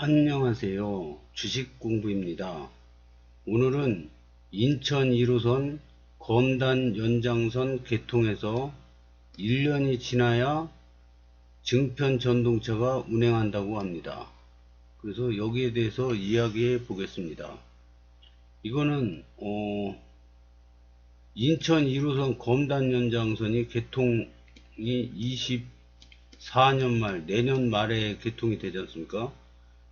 안녕하세요. 주식공부입니다. 오늘은 인천 1호선 검단 연장선 개통해서 1년이 지나야 증편 전동차가 운행한다고 합니다. 그래서 여기에 대해서 이야기해 보겠습니다. 이거는 인천 1호선 검단 연장선이 개통이 24년 말, 내년 말에 개통이 되지 않습니까?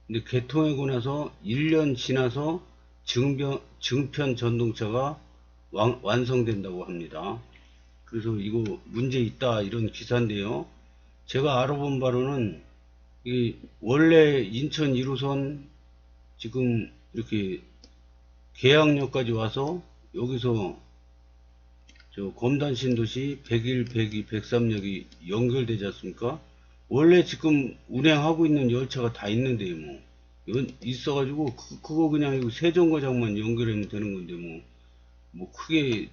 근데 개통하고 나서 1년 지나서 증편 전동차가 완성된다고 합니다. 그래서 이거 문제 있다 이런 기사인데요. 제가 알아본 바로는 원래 인천 1호선 지금 이렇게 계양역까지 와서 여기서 검단 신도시 101, 102, 103역이 연결되지 않습니까? 원래 지금 운행하고 있는 열차가 다 있는데 뭐 있어가지고 그거 그냥 이거 세정거장만 연결하면 되는 건데 뭐 크게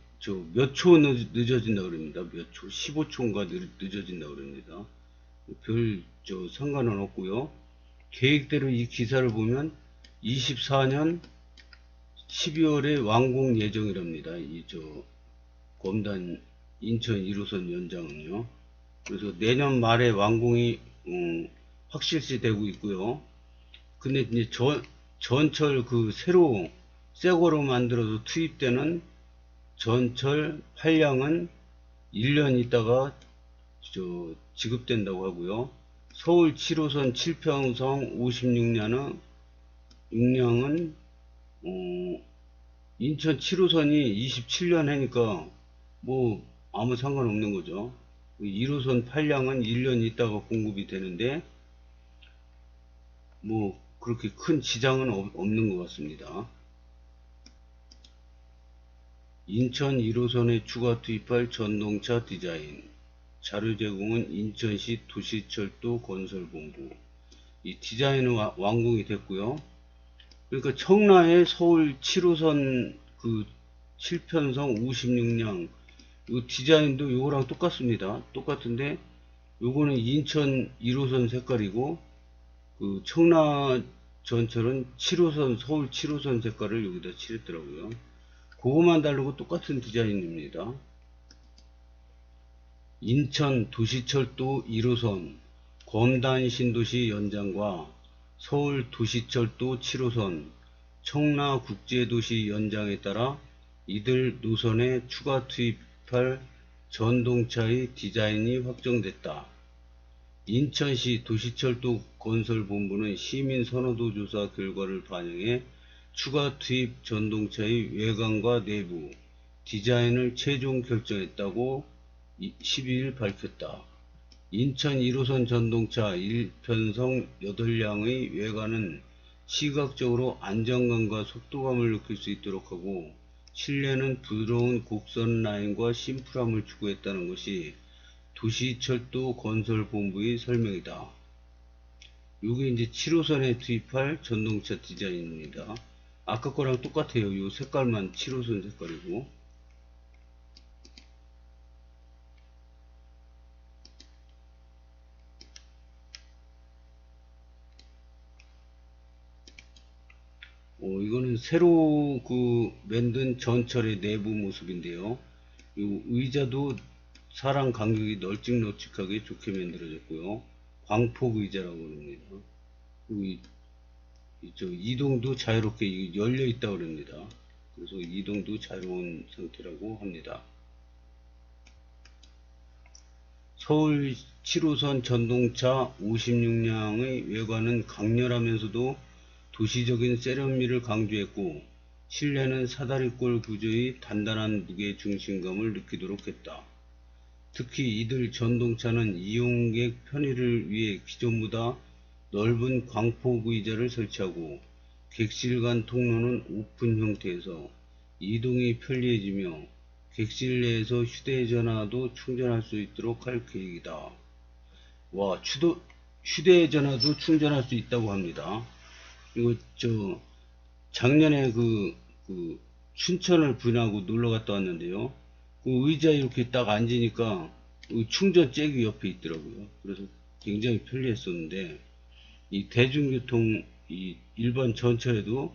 몇 초 늦어진다 그럽니다. 몇 초, 15초인가 늦어진다 그럽니다. 별 상관은 없고요. 계획대로 이 기사를 보면 24년 12월에 완공 예정이랍니다. 검단 인천 1호선 연장은요. 그래서 내년 말에 완공이 확실시 되고 있고요. 근데 이제 전철 새로 새거로 만들어서 투입되는 전철 8량은 1년 있다가 지급된다고 하고요. 서울 7호선 7평성 56량은 인천 7호선이 27년 하니까 뭐 아무 상관없는 거죠. 1호선 8량은 1년 있다가 공급이 되는데 뭐 그렇게 큰 지장은 없는 것 같습니다. 인천 1호선에 추가 투입할 전동차 디자인 자료 제공은 인천시 도시철도 건설본부. 이 디자인은 완공이 됐고요. 그러니까 청라의 서울 7호선 7편성 56량 이 디자인도 요거랑 똑같습니다. 똑같은데 요거는 인천 1호선 색깔이고 청라 전철은 7호선 서울 7호선 색깔을 여기다 칠했더라고요. 그거만 다르고 똑같은 디자인입니다. 인천 도시철도 1호선 검단 신도시 연장과 서울 도시철도 7호선 청라 국제도시 연장에 따라 이들 노선에 추가 투입할 전동차의 디자인이 확정됐다. 인천시 도시철도 건설본부는 시민 선호도 조사 결과를 반영해 추가 투입 전동차의 외관과 내부 디자인을 최종 결정했다고 12일 밝혔다. 인천 1호선 전동차 1편성 8량의 외관은 시각적으로 안정감과 속도감을 느낄 수 있도록 하고 실내는 부드러운 곡선 라인과 심플함을 추구했다는 것이 도시철도 건설본부의 설명이다. 이게 이제 7호선에 투입할 전동차 디자인입니다. 아까 거랑 똑같아요. 이 색깔만 7호선 색깔이고. 이거는 새로 만든 전철의 내부 모습인데요. 이 의자도 사람 간격이 널찍널찍하게 좋게 만들어졌고요. 광폭 의자라고 합니다. 그리고 이동도 자유롭게 열려 있다고 합니다. 그래서 이동도 자유로운 상태라고 합니다. 서울 7호선 전동차 56량의 외관은 강렬하면서도 도시적인 세련미를 강조했고 실내는 사다리꼴 구조의 단단한 무게 중심감을 느끼도록 했다. 특히 이들 전동차는 이용객 편의를 위해 기존보다 넓은 광폭 의자를 설치하고 객실 간 통로는 오픈 형태에서 이동이 편리해지며 객실 내에서 휴대전화도 충전할 수 있도록 할 계획이다. 와, 휴대전화도 충전할 수 있다고 합니다. 이거 작년에 춘천을 부인하고 놀러 갔다 왔는데요. 의자에 이렇게 딱 앉으니까 충전 잭이 옆에 있더라고요. 그래서 굉장히 편리했었는데 이 대중교통 이 일반 전철에도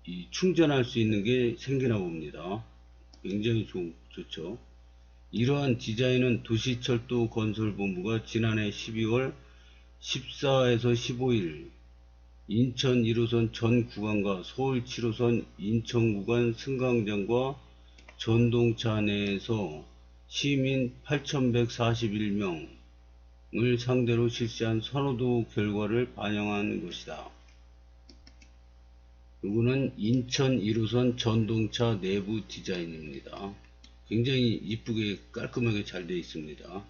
이 충전할 수 있는 게 생기나 봅니다. 굉장히 좋죠. 이러한 디자인은 도시철도 건설본부가 지난해 12월 14에서 15일 인천 1호선 전 구간과 서울 7호선 인천 구간 승강장과 전동차 내에서 시민 8,141명을 상대로 실시한 선호도 결과를 반영한 것이다. 이거는 인천 1호선 전동차 내부 디자인입니다. 굉장히 이쁘게 깔끔하게 잘 되어 있습니다.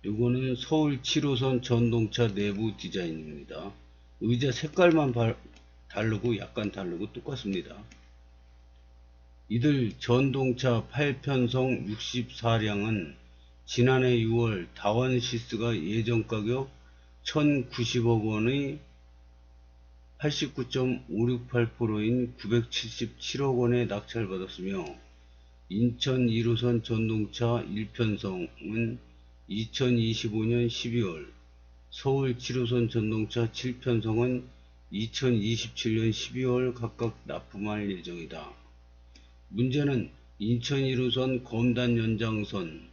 이거는 서울 7호선 전동차 내부 디자인입니다. 의자 색깔만 다르고 약간 다르고 똑같습니다. 이들 전동차 8편성 64량은 지난해 6월 다원시스가 예정 가격 1,090억 원의 89.568%인 977억 원에 낙찰받았으며 인천 1호선 전동차 1편성은 2025년 12월, 서울 7호선 전동차 7편성은 2027년 12월 각각 납품할 예정이다. 문제는 인천 1호선 검단 연장선이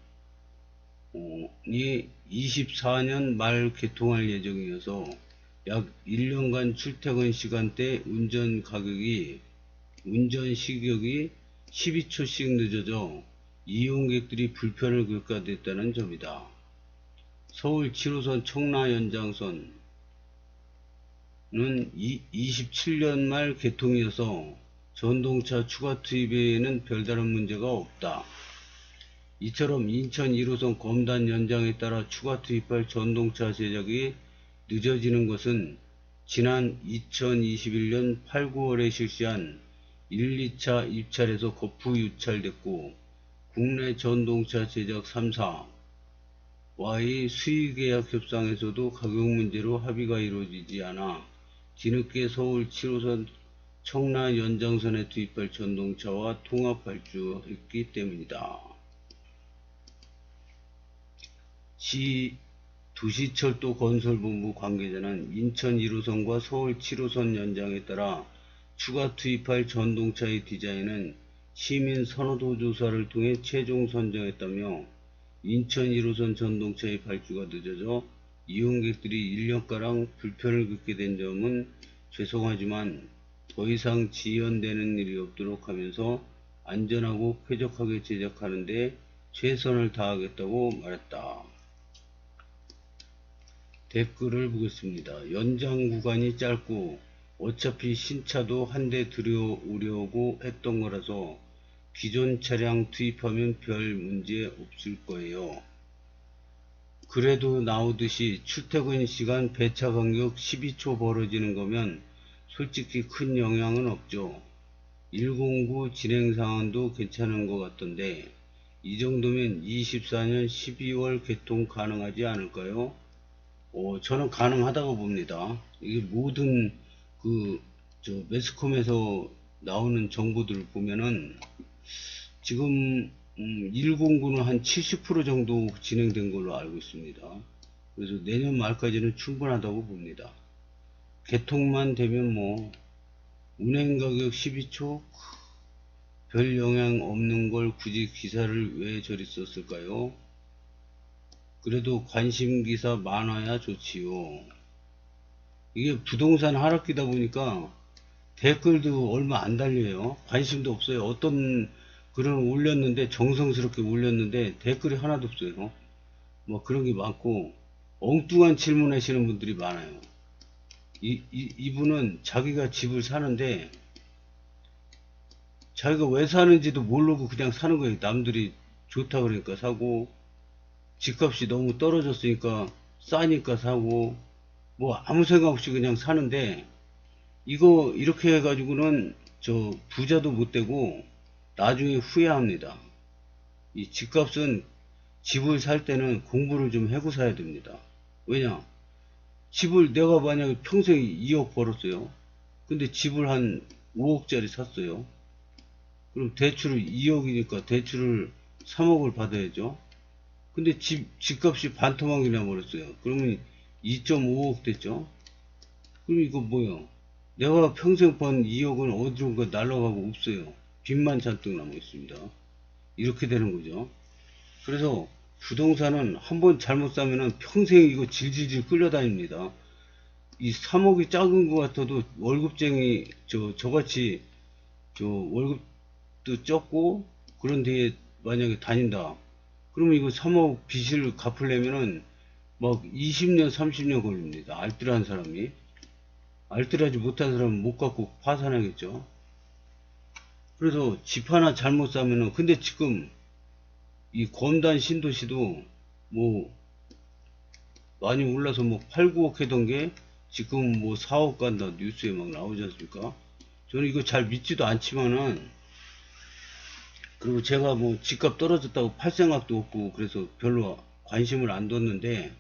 24년 말 개통할 예정이어서 약 1년간 출퇴근 시간대 운전 시격이 12초씩 늦어져 이용객들이 불편을 겪게 점이다. 서울 7호선 청라 연장선은 27년 말 개통이어서 전동차 추가 투입에는 별다른 문제가 없다. 이처럼 인천 1호선 검단 연장에 따라 추가 투입할 전동차 제작이 늦어지는 것은 지난 2021년 8, 9월에 실시한 1, 2차 입찰에서 거푸 유찰됐고 국내 전동차 제작 3사와의 수의계약 협상에서도 가격 문제로 합의가 이루어지지 않아 뒤늦게 서울 7호선 청라 연장선에 투입할 전동차와 통합 발주했기 때문이다. 도시철도건설본부 관계자는 인천 1호선과 서울 7호선 연장에 따라 추가 투입할 전동차의 디자인은 시민 선호도 조사를 통해 최종 선정했다며 인천 1호선 전동차의 발주가 늦어져 이용객들이 1년가량 불편을 겪게 된 점은 죄송하지만 더 이상 지연되는 일이 없도록 하면서 안전하고 쾌적하게 제작하는 데 최선을 다하겠다고 말했다. 댓글을 보겠습니다. 연장 구간이 짧고 어차피 신차도 한 대 들여오려고 했던 거라서 기존 차량 투입하면 별 문제 없을 거예요. 그래도 나오듯이 출퇴근 시간 배차 간격 12초 벌어지는 거면 솔직히 큰 영향은 없죠. 109 진행 상황도 괜찮은 것 같던데 이 정도면 24년 12월 개통 가능하지 않을까요? 저는 가능하다고 봅니다. 이게 모든 매스컴에서 나오는 정보들을 보면은 지금 109는 한 70% 정도 진행된 걸로 알고 있습니다. 그래서 내년 말까지는 충분하다고 봅니다. 개통만 되면 뭐 운행 가격 12초 별 영향 없는 걸 굳이 기사를 왜 저리 썼을까요? 그래도 관심 기사 많아야 좋지요. 이게 부동산 하락기다 보니까 댓글도 얼마 안 달려요. 관심도 없어요. 어떤 글을 올렸는데 정성스럽게 올렸는데 댓글이 하나도 없어요. 뭐 그런 게 많고 엉뚱한 질문하시는 분들이 많아요. 이분은 자기가 집을 사는데 자기가 왜 사는지도 모르고 그냥 사는 거예요. 남들이 좋다 그러니까 사고 집값이 너무 떨어졌으니까 싸니까 사고 뭐 아무 생각 없이 그냥 사는데 이거 이렇게 해가지고는 저 부자도 못 되고 나중에 후회합니다. 이 집값은 집을 살 때는 공부를 좀 하고 사야 됩니다. 왜냐 집을 내가 만약에 평생 2억 벌었어요. 근데 집을 한 5억짜리 샀어요. 그럼 대출을 2억이니까 대출을 3억을 받아야죠. 근데 집값이 반토막이 나버렸어요. 그러면 2.5억 됐죠. 그럼 이거 뭐요? 내가 평생 번 2억은 어디론가 날아가고 없어요. 빚만 잔뜩 남아 있습니다. 이렇게 되는 거죠. 그래서 부동산은 한번 잘못 사면은 평생 이거 질질질 끌려다닙니다. 이 3억이 작은 것 같아도 월급쟁이 저같이 월급도 적고 그런 데에 만약에 다닌다. 그러면 이거 3억 빚을 갚으려면은 막 20년 30년 걸립니다. 알뜰한 사람이. 알뜰하지 못한 사람은 못 갚고 파산하겠죠. 그래서 집 하나 잘못 사면은, 근데 지금 이 검단 신도시도 뭐 많이 올라서 뭐 8, 9억 하던 게 지금 뭐 4억 간다 뉴스에 막 나오지 않습니까? 저는 이거 잘 믿지도 않지만은, 그리고 제가 뭐 집값 떨어졌다고 팔 생각도 없고 그래서 별로 관심을 안 뒀는데,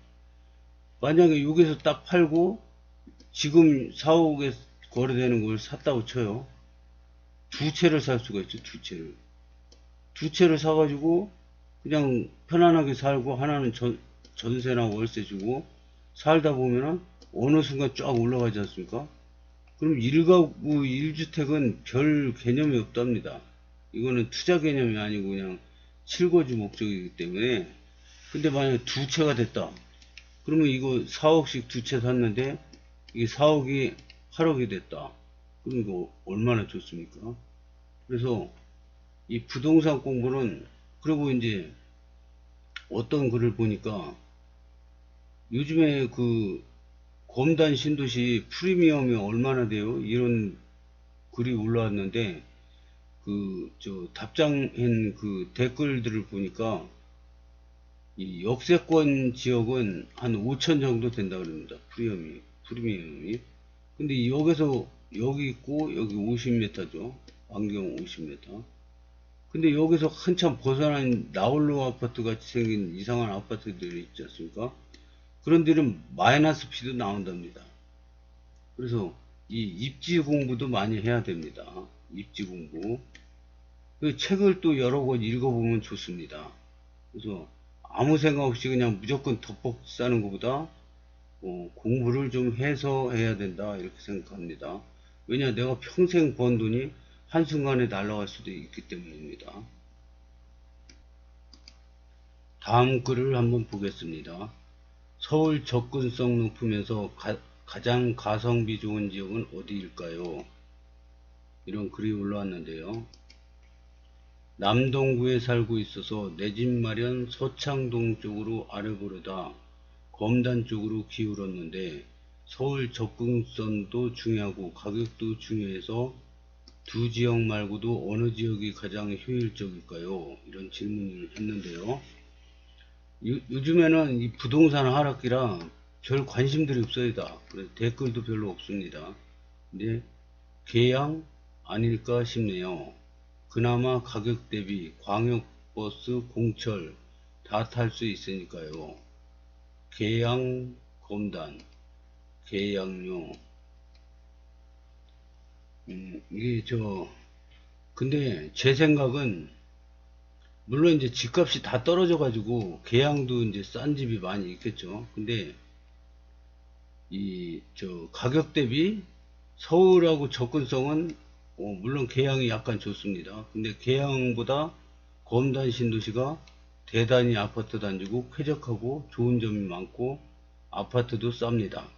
만약에 여기서 딱 팔고 지금 4억에 거래되는 걸 샀다고 쳐요. 두 채를 살 수가 있죠. 두 채를 사가지고 그냥 편안하게 살고, 하나는 전세나 월세 주고 살다 보면은 어느 순간 쫙 올라가지 않습니까? 그럼 1가구 1주택은 별 개념이 없답니다. 이거는 투자 개념이 아니고 그냥 실거주 목적이기 때문에. 근데 만약에 두 채가 됐다. 그러면 이거 4억씩 두 채 샀는데 이게 4억이 8억이 됐다. 그럼 이거 얼마나 좋습니까? 그래서 이 부동산 공부는, 그리고 이제 어떤 글을 보니까 요즘에 그 검단 신도시 프리미엄이 얼마나 돼요? 이런 글이 올라왔는데, 답장한 그 댓글들을 보니까 이 역세권 지역은 한 5천 정도 된다 그럽니다. 프리미엄이. 근데 여기서 여기 있고 여기 50m죠. 안경 50m. 근데 여기서 한참 벗어난 나홀로 아파트 같이 생긴 이상한 아파트들이 있지 않습니까? 그런 데는 마이너스 피도 나온답니다. 그래서 이 입지 공부도 많이 해야 됩니다. 입지 공부. 그 책을 또 여러 권 읽어보면 좋습니다. 그래서 아무 생각 없이 그냥 무조건 덮어 싸는 것보다 공부를 좀 해서 해야 된다, 이렇게 생각합니다. 왜냐, 내가 평생 번 돈이 한순간에 날아갈 수도 있기 때문입니다. 다음 글을 한번 보겠습니다. 서울 접근성 높으면서 가장 가성비 좋은 지역은 어디일까요? 이런 글이 올라왔는데요. 남동구에 살고 있어서 내 집 마련 서창동 쪽으로 알아보려다 검단 쪽으로 기울었는데, 서울 접근성도 중요하고 가격도 중요해서 두 지역 말고도 어느 지역이 가장 효율적일까요? 이런 질문을 했는데요. 요즘에는 이 부동산 하락기라 별 관심들이 없어요. 다. 그래서 댓글도 별로 없습니다. 근데 계양 아닐까 싶네요. 그나마 가격 대비 광역버스, 공철 다 탈 수 있으니까요. 계양, 검단, 계양료. 이게 근데 제 생각은, 물론 이제 집값이 다 떨어져 가지고 계양도 이제 싼 집이 많이 있겠죠. 근데 가격 대비 서울하고 접근성은 물론 계양이 약간 좋습니다. 근데 계양보다 검단 신도시가 대단히 아파트 단지고 쾌적하고 좋은 점이 많고 아파트도 쌉니다.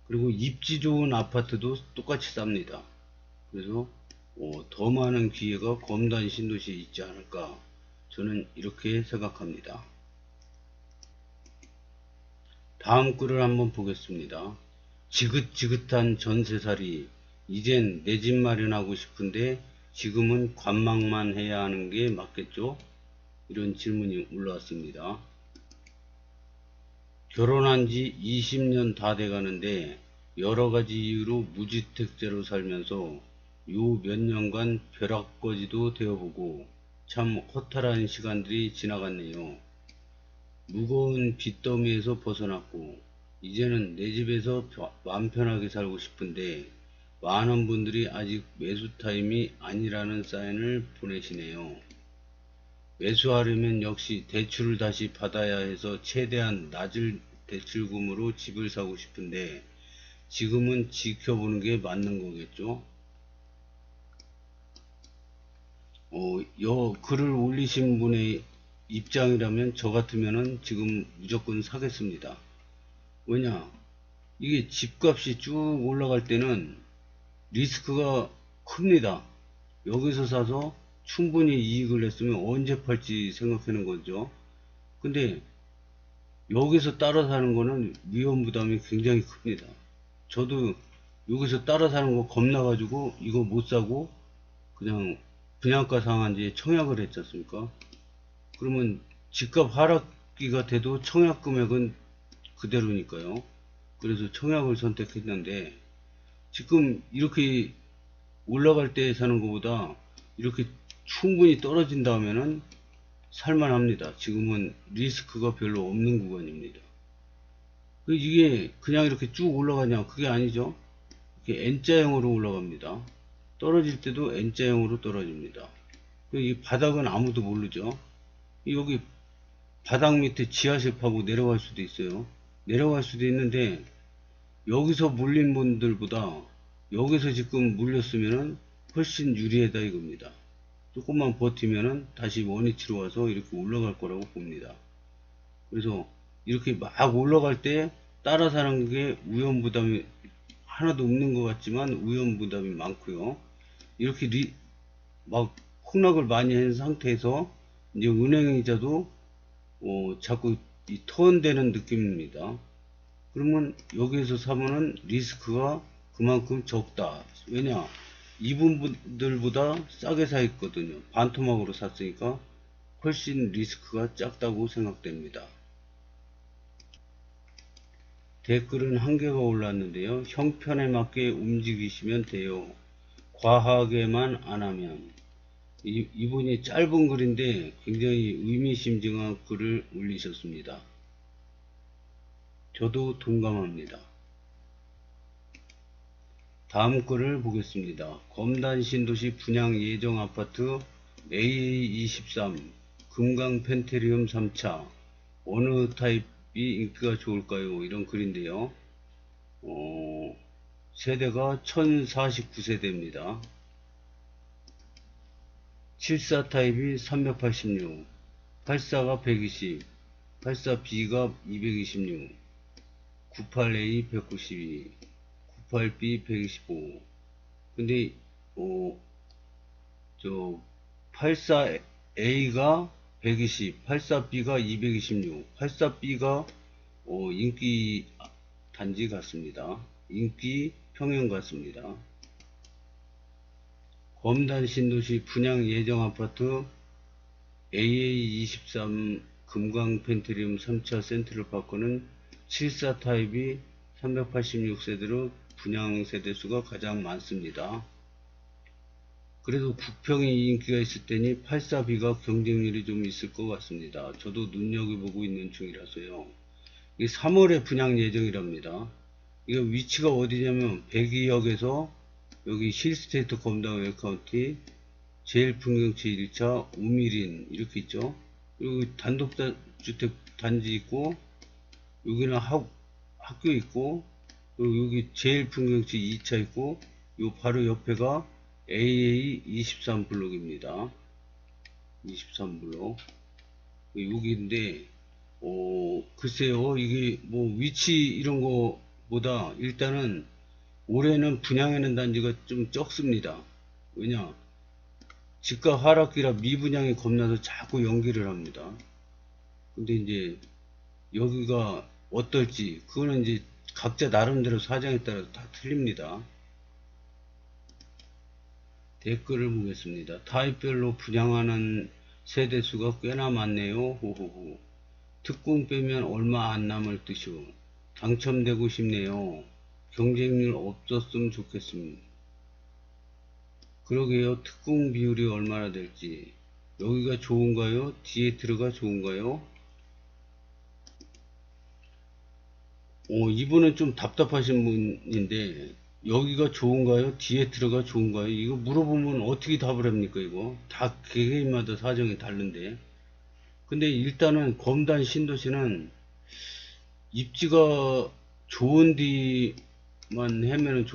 그리고 입지 좋은 아파트도 똑같이 쌉니다. 그래서 더 많은 기회가 검단 신도시에 있지 않을까, 저는 이렇게 생각합니다. 다음 글을 한번 보겠습니다. 지긋지긋한 전세살이, 이젠 내 집 마련하고 싶은데 지금은 관망만 해야 하는 게 맞겠죠? 이런 질문이 올라왔습니다. 결혼한 지 20년 다 돼가는데 여러가지 이유로 무주택자로 살면서 요 몇 년간 벼락거지도 되어보고 참 허탈한 시간들이 지나갔네요. 무거운 빚더미에서 벗어났고 이제는 내 집에서 맘 편하게 살고 싶은데 많은 분들이 아직 매수 타임이 아니라는 사인을 보내시네요. 매수하려면 역시 대출을 다시 받아야 해서 최대한 낮은 대출금으로 집을 사고 싶은데 지금은 지켜보는 게 맞는 거겠죠. 글을 올리신 분의 입장이라면 저 같으면은 지금 무조건 사겠습니다. 왜냐, 이게 집값이 쭉 올라갈 때는 리스크가 큽니다. 여기서 사서 충분히 이익을 냈으면 언제 팔지 생각하는 거죠. 근데 여기서 따라 사는 거는 위험 부담이 굉장히 큽니다. 저도 여기서 따라 사는 거 겁나가지고 이거 못 사고 그냥 분양가 상한제에 청약을 했지 않습니까? 그러면 집값 하락기가 돼도 청약 금액은 그대로니까요. 그래서 청약을 선택했는데 지금 이렇게 올라갈 때 사는 것보다 이렇게 충분히 떨어진 다음에는 살만합니다. 지금은 리스크가 별로 없는 구간입니다. 이게 그냥 이렇게 쭉 올라가냐? 그게 아니죠. 이렇게 N자형으로 올라갑니다. 떨어질 때도 N자형으로 떨어집니다. 이 바닥은 아무도 모르죠. 여기 바닥 밑에 지하실 파고 내려갈 수도 있어요. 내려갈 수도 있는데 여기서 물린 분들보다 여기서 지금 물렸으면은 훨씬 유리하다 이겁니다. 조금만 버티면은 다시 원위치로 와서 이렇게 올라갈 거라고 봅니다. 그래서 이렇게 막 올라갈 때 따라 사는 게 위험 부담이 하나도 없는 것 같지만 위험 부담이 많고요. 이렇게 막 폭락을 많이 한 상태에서 이제 은행이자도 자꾸 이 턴되는 느낌입니다. 그러면 여기에서 사면은 리스크가 그만큼 적다. 왜냐? 이분들보다 싸게 사 있거든요. 반토막으로 샀으니까 훨씬 리스크가 작다고 생각됩니다. 댓글은 한 개가 올랐는데요. 형편에 맞게 움직이시면 돼요. 과하게만 안 하면. 이분이 짧은 글인데 굉장히 의미심장한 글을 올리셨습니다. 저도 동감합니다. 다음 글을 보겠습니다. 검단 신도시 분양 예정 아파트 AA23 금강 펜테리움 3차 어느 타입이 인기가 좋을까요? 이런 글인데요. 세대가 1049세대입니다. 74 타입이 386, 84가 120, 84B가 226, 98A 192, 98B 125. 근데 84A가 120, 84B가 226, 84B가 인기 단지 같습니다. 인기 평형 같습니다. 검단 신도시 분양 예정 아파트 AA23 금강 펜트리움 3차 센트럴파크는 74 타입이 386세대로 분양 세대수가 가장 많습니다. 그래도 9평이 인기가 있을 테니 84B가 경쟁률이 좀 있을 것 같습니다. 저도 눈여겨보고 있는 중이라서요. 이게 3월에 분양 예정이랍니다. 이거 위치가 어디냐면 백이역에서 여기 힐스테이트 검단 웰카운티 제일풍경채 1차 우미린 이렇게 있죠. 그리고 단독주택 단지 있고 여기는 학교 있고 그리고 여기 제일풍경채 2차 있고 요 바로 옆에가 AA23 블록입니다. 23블록 여기인데 글쎄요 이게 뭐 위치 이런 거보다 일단은 올해는 분양하는 단지가 좀 적습니다. 왜냐 집값 하락기라 미분양이 겁나서 자꾸 연기를 합니다. 근데 이제 여기가 어떨지 그거는 이제 각자 나름대로 사정에 따라서 다 틀립니다. 댓글을 보겠습니다. 타입별로 분양하는 세대수가 꽤나 많네요. 호호호. 특공 빼면 얼마 안 남을 듯이오. 당첨되고 싶네요. 경쟁률 없었으면 좋겠습니다. 그러게요. 특공 비율이 얼마나 될지. 여기가 좋은가요? 디에트르가 좋은가요? 이분은 좀 답답하신 분인데 여기가 좋은가요? 디에트르가 좋은가요? 이거 물어보면 어떻게 답을 합니까? 이거 다 개개인마다 사정이 다른데. 근데 일단은 검단 신도시는 입지가 좋은 하면은